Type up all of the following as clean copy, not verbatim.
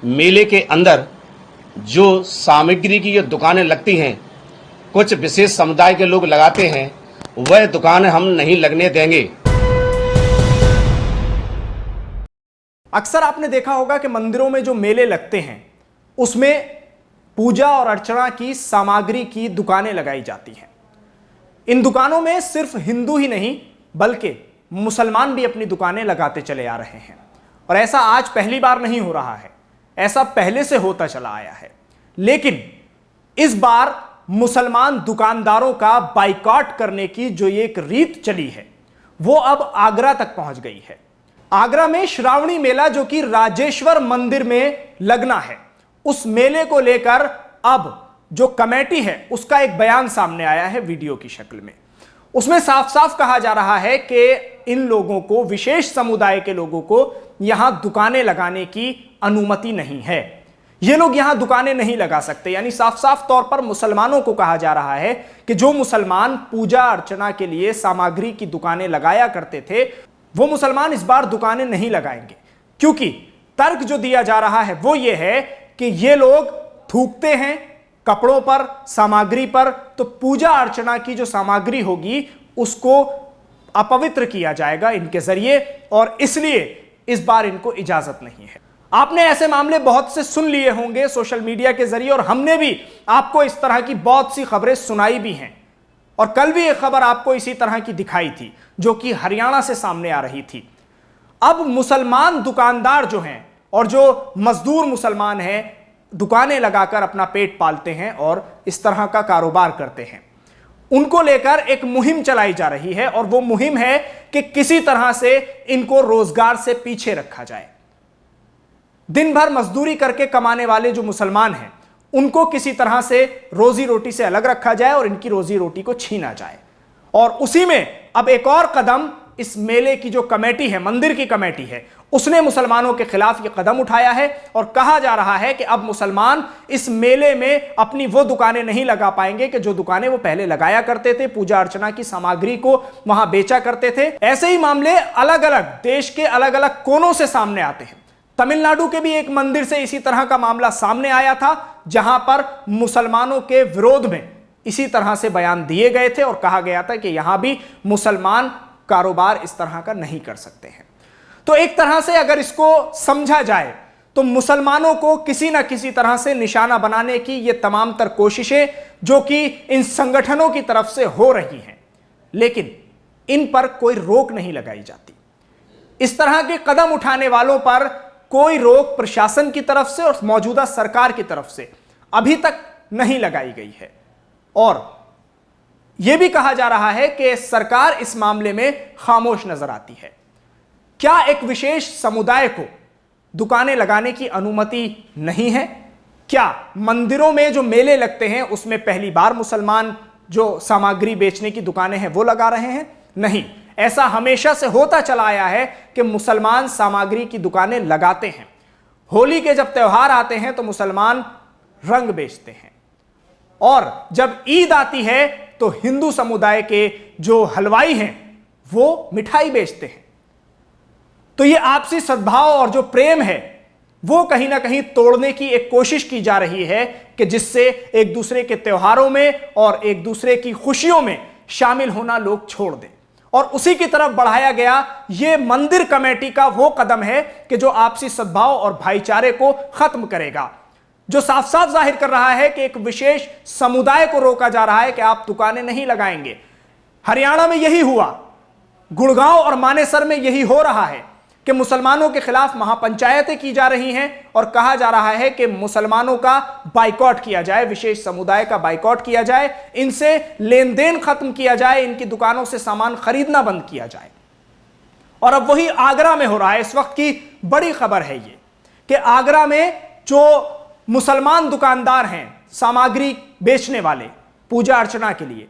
मेले के अंदर जो सामग्री की जो दुकानें लगती हैं, कुछ विशेष समुदाय के लोग लगाते हैं, वह दुकानें हम नहीं लगने देंगे। अक्सर आपने देखा होगा कि मंदिरों में जो मेले लगते हैं उसमें पूजा और अर्चना की सामग्री की दुकानें लगाई जाती हैं। इन दुकानों में सिर्फ हिंदू ही नहीं बल्कि मुसलमान भी अपनी दुकानें लगाते चले आ रहे हैं। और ऐसा आज पहली बार नहीं हो रहा है, ऐसा पहले से होता चला आया है। लेकिन इस बार मुसलमान दुकानदारों का बाइकॉट करने की जो एक रीत चली है वो अब आगरा तक पहुंच गई है। आगरा में श्रावणी मेला जो कि राजेश्वर मंदिर में लगना है, उस मेले को लेकर अब जो कमेटी है उसका एक बयान सामने आया है वीडियो की शक्ल में। उसमें साफ साफ कहा जा रहा है कि इन लोगों को, विशेष समुदाय के लोगों को यहां दुकानें लगाने की अनुमति नहीं है। ये लोग यहां दुकानें नहीं लगा सकते। यानी साफ साफ तौर पर मुसलमानों को कहा जा रहा है कि जो मुसलमान पूजा अर्चना के लिए सामग्री की दुकानें लगाया करते थे वो मुसलमान इस बार दुकानें नहीं लगाएंगे। क्योंकि तर्क जो दिया जा रहा है वो ये है कि ये लोग थूकते हैं कपड़ों पर, सामग्री पर, तो पूजा अर्चना की जो सामग्री होगी उसको अपवित्र किया जाएगा इनके जरिए, और इसलिए इस बार इनको इजाजत नहीं है। आपने ऐसे मामले बहुत से सुन लिए होंगे सोशल मीडिया के जरिए, और हमने भी आपको इस तरह की बहुत सी खबरें सुनाई भी हैं। और कल भी एक खबर आपको इसी तरह की दिखाई थी जो कि हरियाणा से सामने आ रही थी। अब मुसलमान दुकानदार जो हैं और जो मजदूर मुसलमान हैं, दुकानें लगाकर अपना पेट पालते हैं और इस तरह का कारोबार करते हैं, उनको लेकर एक मुहिम चलाई जा रही है। और वो मुहिम है कि किसी तरह से इनको रोजगार से पीछे रखा जाए। दिन भर मजदूरी करके कमाने वाले जो मुसलमान हैं उनको किसी तरह से रोजी रोटी से अलग रखा जाए और इनकी रोजी रोटी को छीना जाए। और उसी में अब एक और कदम इस मेले की जो कमेटी है, मंदिर की कमेटी है, उसने मुसलमानों के खिलाफ यह कदम उठाया है। और कहा जा रहा है कि अब मुसलमान इस मेले में अपनी वो दुकानें नहीं लगा पाएंगे कि जो दुकानें वो पहले लगाया करते थे, पूजा अर्चना की सामग्री को वहां बेचा करते थे। ऐसे ही मामले अलग अलग देश के अलग अलग कोनों से सामने आते हैं। तमिलनाडु के भी एक मंदिर से इसी तरह का मामला सामने आया था, जहां पर मुसलमानों के विरोध में इसी तरह से बयान दिए गए थे और कहा गया था कि यहां भी मुसलमान कारोबार इस तरह का नहीं कर सकते हैं। तो एक तरह से अगर इसको समझा जाए तो मुसलमानों को किसी ना किसी तरह से निशाना बनाने की ये तमाम तर कोशिशें जो कि इन संगठनों की तरफ से हो रही हैं, लेकिन इन पर कोई रोक नहीं लगाई जाती। इस तरह के कदम उठाने वालों पर कोई रोक प्रशासन की तरफ से और मौजूदा सरकार की तरफ से अभी तक नहीं लगाई गई है। और यह भी कहा जा रहा है कि सरकार इस मामले में खामोश नजर आती है। क्या एक विशेष समुदाय को दुकानें लगाने की अनुमति नहीं है? क्या मंदिरों में जो मेले लगते हैं उसमें पहली बार मुसलमान जो सामग्री बेचने की दुकानें हैं वो लगा रहे हैं? नहीं, ऐसा हमेशा से होता चला आया है कि मुसलमान सामग्री की दुकानें लगाते हैं। होली के जब त्योहार आते हैं तो मुसलमान रंग बेचते हैं, और जब ईद आती है तो हिंदू समुदाय के जो हलवाई हैं वो मिठाई बेचते हैं। तो ये आपसी सद्भाव और जो प्रेम है वो कहीं ना कहीं तोड़ने की एक कोशिश की जा रही है कि जिससे एक दूसरे के त्योहारों में और एक दूसरे की खुशियों में शामिल होना लोग छोड़ दें। और उसी की तरफ बढ़ाया गया ये मंदिर कमेटी का वो कदम है कि जो आपसी सद्भाव और भाईचारे को खत्म करेगा, जो साफ साफ जाहिर कर रहा है कि एक विशेष समुदाय को रोका जा रहा है कि आप दुकानें नहीं लगाएंगे। हरियाणा में यही हुआ, गुड़गांव और मानेसर में यही हो रहा है कि मुसलमानों के खिलाफ महापंचायतें की जा रही हैं और कहा जा रहा है कि मुसलमानों का बाइकॉट किया जाए, विशेष समुदाय का बाइकॉट किया जाए, इनसे लेन देन खत्म किया जाए, इनकी दुकानों से सामान खरीदना बंद किया जाए। और अब वही आगरा में हो रहा है। इस वक्त की बड़ी खबर है ये कि आगरा में जो मुसलमान दुकानदार हैं सामग्री बेचने वाले पूजा अर्चना के लिए,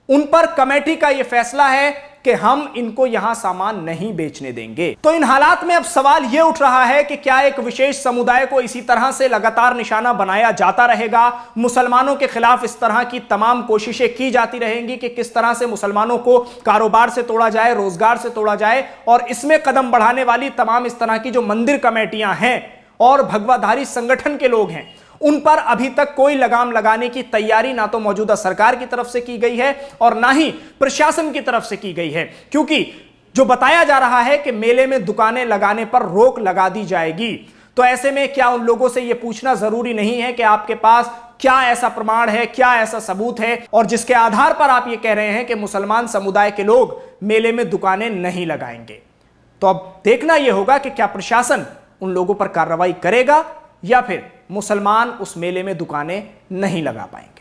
उन पर कमेटी का यह फैसला है कि हम इनको यहां सामान नहीं बेचने देंगे। तो इन हालात में अब सवाल यह उठ रहा है कि क्या एक विशेष समुदाय को इसी तरह से लगातार निशाना बनाया जाता रहेगा? मुसलमानों के खिलाफ इस तरह की तमाम कोशिशें की जाती रहेंगी कि किस तरह से मुसलमानों को कारोबार से तोड़ा जाए, रोजगार से तोड़ा जाए। और इसमें कदम बढ़ाने वाली तमाम इस तरह की जो मंदिर कमेटियां हैं और भगवाधारी संगठन के लोग हैं, उन पर अभी तक कोई लगाम लगाने की तैयारी ना तो मौजूदा सरकार की तरफ से की गई है और ना ही प्रशासन की तरफ से की गई है। क्योंकि जो बताया जा रहा है कि मेले में दुकानें लगाने पर रोक लगा दी जाएगी, तो ऐसे में क्या उन लोगों से यह पूछना जरूरी नहीं है कि आपके पास क्या ऐसा प्रमाण है, क्या ऐसा सबूत है और जिसके आधार पर आप ये कह रहे हैं कि मुसलमान समुदाय के लोग मेले में दुकानें नहीं लगाएंगे? तो अब देखना यह होगा कि क्या प्रशासन उन लोगों पर कार्रवाई करेगा या फिर मुसलमान उस मेले में दुकानें नहीं लगा पाएंगे।